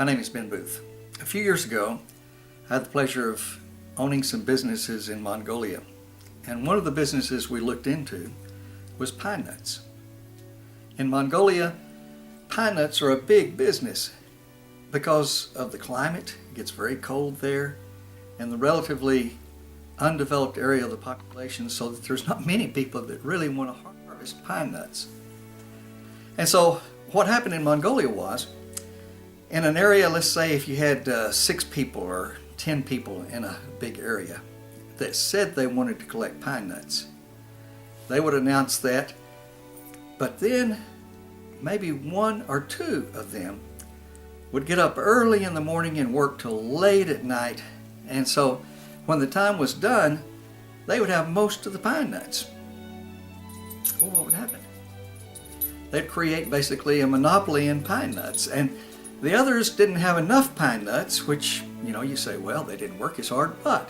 My name is Ben Boothe. A few years ago, I had the pleasure of owning some businesses in Mongolia, and one of the businesses we looked into was pine nuts. In Mongolia, pine nuts are a big business because of the climate. It gets very cold there, and the relatively undeveloped area of the population, so that there's not many people that really want to harvest pine nuts. And so what happened in Mongolia was, in an area, let's say if you had 6 people or 10 people in a big area that said they wanted to collect pine nuts, they would announce that, but then maybe 1 or 2 of them would get up early in the morning and work till late at night, and so when the time was done, they would have most of the pine nuts. Well, what would happen? They'd create basically a monopoly in pine nuts, and the others didn't have enough pine nuts, which, you say, well, they didn't work as hard. But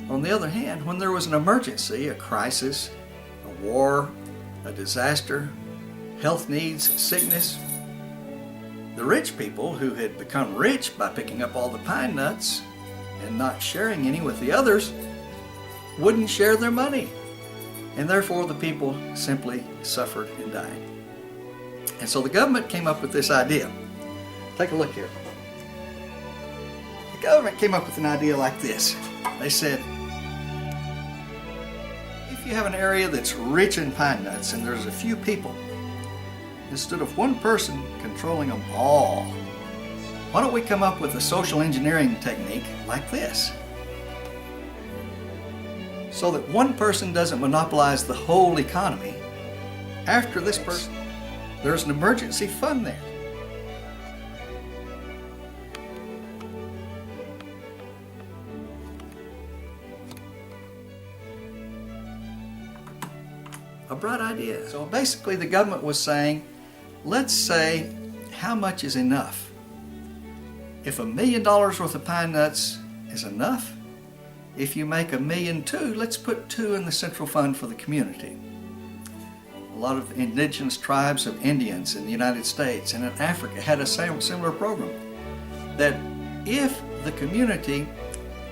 on the other hand, when there was an emergency, a crisis, a war, a disaster, health needs, sickness, the rich people who had become rich by picking up all the pine nuts and not sharing any with the others wouldn't share their money. And therefore the people simply suffered and died. And so the government came up with this idea. Take a look here. The government came up with an idea like this. They said, if you have an area that's rich in pine nuts and there's a few people, instead of one person controlling them all, why don't we come up with a social engineering technique like this? So that one person doesn't monopolize the whole economy. After this person, there's an emergency fund there. A bright idea. So basically the government was saying, let's say how much is enough. If $1 million worth of pine nuts is enough, if you make $1.2 million, let's put 2 in the central fund for the community. A lot of indigenous tribes of Indians in the United States and in Africa had a similar program, that if the community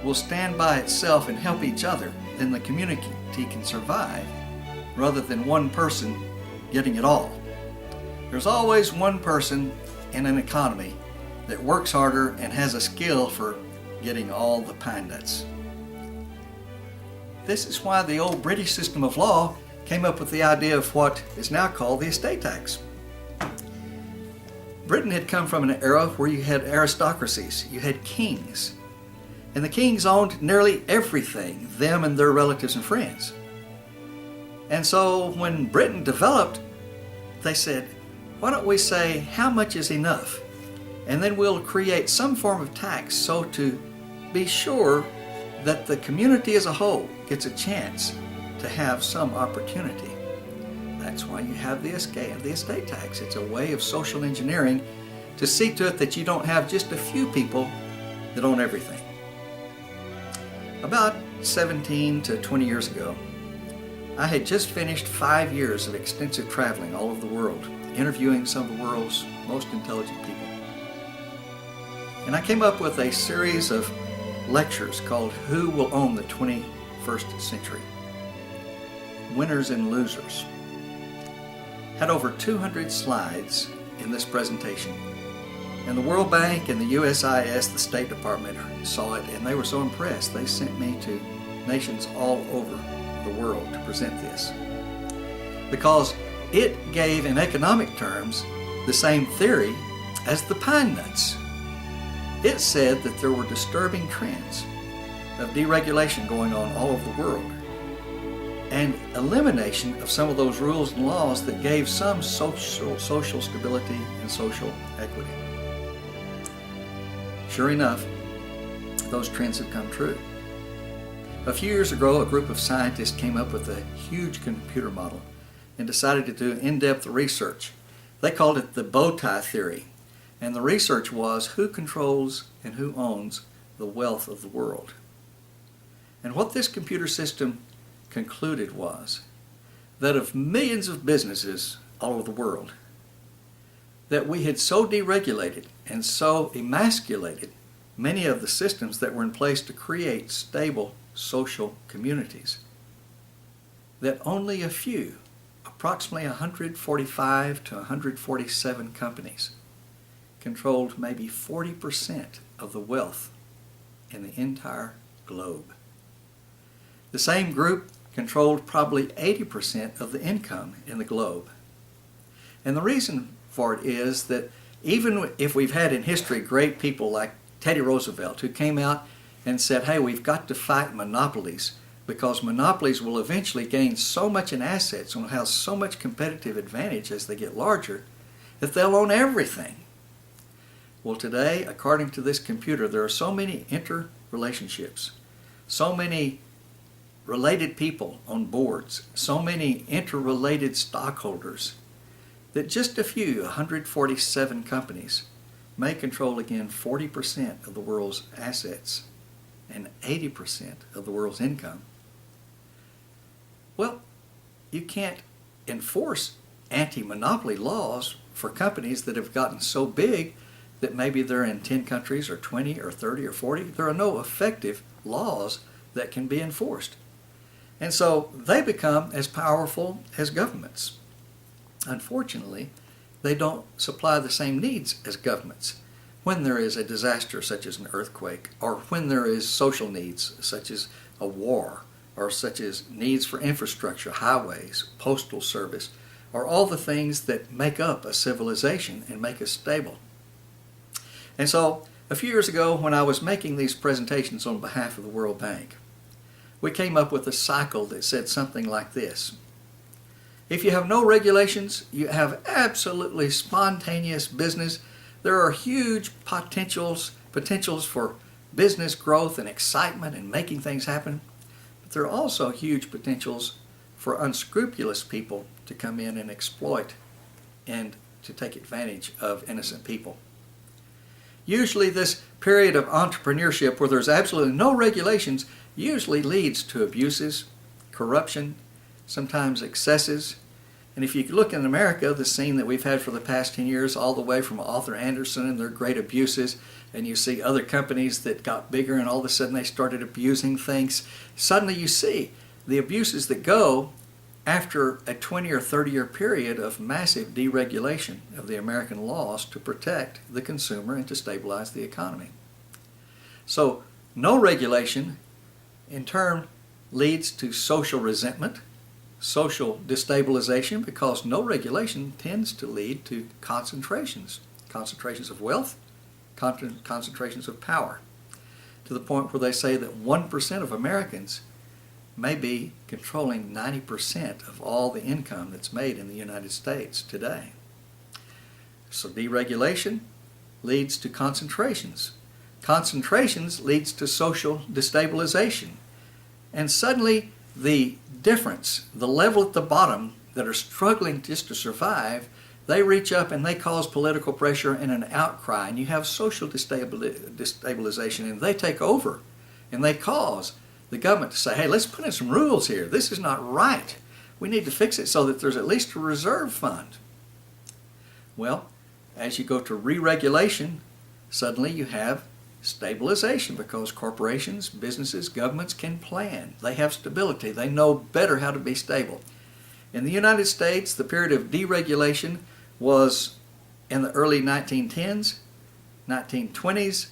will stand by itself and help each other, then the community can survive, rather than one person getting it all. There's always one person in an economy that works harder and has a skill for getting all the pine nuts. This is why the old British system of law came up with the idea of what is now called the estate tax. Britain had come from an era where you had aristocracies, you had kings, and the kings owned nearly everything, them and their relatives and friends. And so when Britain developed, they said, why don't we say how much is enough? And then we'll create some form of tax so to be sure that the community as a whole gets a chance to have some opportunity. That's why you have the estate tax. It's a way of social engineering to see to it that you don't have just a few people that own everything. About 17 to 20 years ago, I had just finished 5 years of extensive traveling all over the world, interviewing some of the world's most intelligent people. And I came up with a series of lectures called Who Will Own the 21st Century? Winners and Losers. Had over 200 slides in this presentation. And the World Bank and the USIS, the State Department, saw it, and they were so impressed they sent me to nations all over the world to present this, because it gave, in economic terms, the same theory as the pine nuts. It said that there were disturbing trends of deregulation going on all over the world, and elimination of some of those rules and laws that gave some social stability and social equity. Sure enough, those trends have come true. A few years ago, a group of scientists came up with a huge computer model and decided to do in-depth research. They called it the bow tie theory. And the research was who controls and who owns the wealth of the world. And what this computer system concluded was that of millions of businesses all over the world, that we had so deregulated and so emasculated many of the systems that were in place to create stable social communities that only a few, approximately 145 to 147 companies, controlled maybe 40% of the wealth in the entire globe. The same group controlled probably 80% of the income in the globe. And the reason for it is that even if we've had in history great people like Teddy Roosevelt, who came out and said, hey, we've got to fight monopolies because monopolies will eventually gain so much in assets and will have so much competitive advantage as they get larger that they'll own everything. Well, today, according to this computer, there are so many interrelationships, so many related people on boards, so many interrelated stockholders, that just a few, 147 companies, may control again 40% of the world's assets and 80% of the world's income. Well, you can't enforce anti-monopoly laws for companies that have gotten so big that maybe they're in 10 countries or 20 or 30 or 40. There are no effective laws that can be enforced. And so they become as powerful as governments. Unfortunately, they don't supply the same needs as governments. When there is a disaster such as an earthquake, or when there is social needs such as a war, or such as needs for infrastructure, highways, postal service, or all the things that make up a civilization and make us stable. And so, a few years ago, when I was making these presentations on behalf of the World Bank, we came up with a cycle that said something like this. If you have no regulations, you have absolutely spontaneous business. There are huge potentials for business growth and excitement and making things happen. But there are also huge potentials for unscrupulous people to come in and exploit and to take advantage of innocent people. Usually this period of entrepreneurship where there's absolutely no regulations usually leads to abuses, corruption, sometimes excesses. And if you look in America, the scene that we've had for the past 10 years, all the way from Arthur Andersen and their great abuses, and you see other companies that got bigger and all of a sudden they started abusing things, suddenly you see the abuses that go after a 20 or 30 year period of massive deregulation of the American laws to protect the consumer and to stabilize the economy. So no regulation in turn leads to social resentment, social destabilization, because no regulation tends to lead to concentrations of wealth, concentrations of power, to the point where they say that 1% of Americans may be controlling 90% of all the income that's made in the United States today. So deregulation leads to concentrations. Concentrations leads to social destabilization. And suddenly the difference, the level at the bottom that are struggling just to survive, they reach up and they cause political pressure and an outcry, and you have social destabilization, and they take over and they cause the government to say, hey, let's put in some rules here. This is not right. We need to fix it so that there's at least a reserve fund. Well, as you go to re-regulation, suddenly you have stabilization, because corporations, businesses, governments can plan. They have stability. They know better how to be stable. In the United States, the period of deregulation was in the early 1910s, 1920s.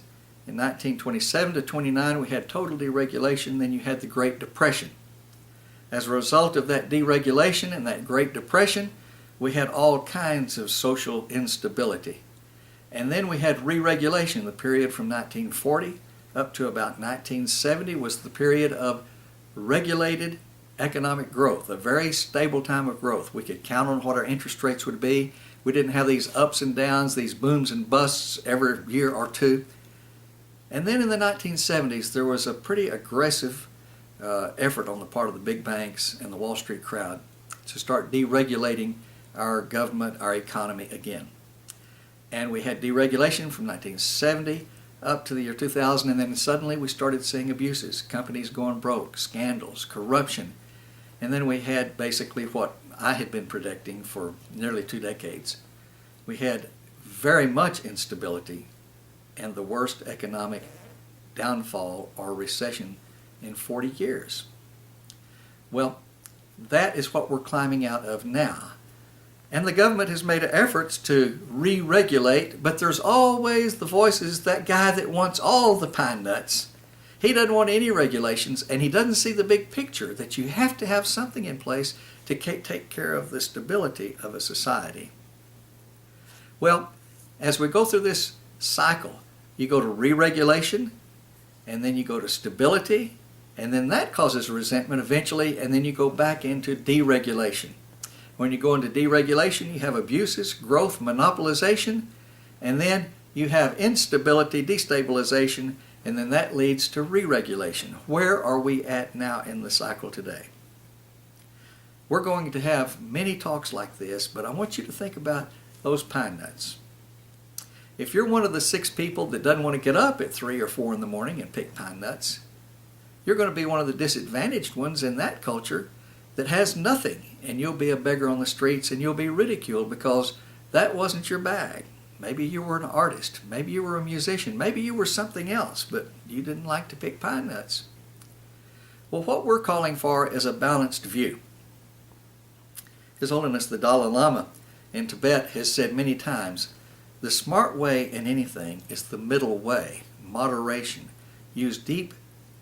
In 1927 to 29, we had total deregulation. Then you had the Great Depression. As a result of that deregulation and that Great Depression, we had all kinds of social instability. And then we had re-regulation. The period from 1940 up to about 1970 was the period of regulated economic growth, a very stable time of growth. We could count on what our interest rates would be. We didn't have these ups and downs, these booms and busts every year or two. And then in the 1970s, there was a pretty aggressive effort on the part of the big banks and the Wall Street crowd to start deregulating our government, our economy again. And we had deregulation from 1970 up to the year 2000, and then suddenly we started seeing abuses, companies going broke, scandals, corruption. And then we had basically what I had been predicting for nearly 2 decades. We had very much instability and the worst economic downfall or recession in 40 years. Well, that is what we're climbing out of now. And the government has made efforts to re-regulate, but there's always the voices, that guy that wants all the pine nuts. He doesn't want any regulations, and he doesn't see the big picture that you have to have something in place to take care of the stability of a society. Well, as we go through this cycle, you go to re-regulation, and then you go to stability, and then that causes resentment eventually, and then you go back into deregulation. When you go into deregulation, you have abuses, growth, monopolization, and then you have instability, destabilization, and then that leads to re-regulation. Where are we at now in the cycle today? We're going to have many talks like this, but I want you to think about those pine nuts. If you're one of the 6 people that doesn't want to get up at 3 or 4 in the morning and pick pine nuts, you're going to be one of the disadvantaged ones in that culture that has nothing, and you'll be a beggar on the streets, and you'll be ridiculed because that wasn't your bag. Maybe you were an artist, maybe you were a musician, maybe you were something else, but you didn't like to pick pine nuts. Well, what we're calling for is a balanced view. His Holiness the Dalai Lama in Tibet has said many times, the smart way in anything is the middle way, moderation. Use deep,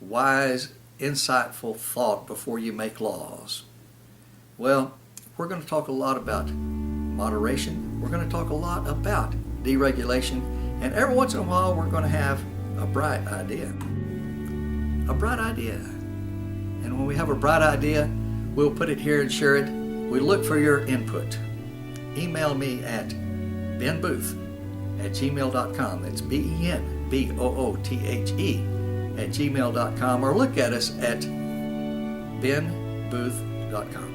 wise, insightful thought before you make laws. Well, we're going to talk a lot about moderation. We're going to talk a lot about deregulation. And every once in a while, we're going to have a bright idea. A bright idea. And when we have a bright idea, we'll put it here and share it. We look for your input. Email me at benboothe@gmail.com. That's BenBoothe@gmail.com, or look at us at benboothe.com.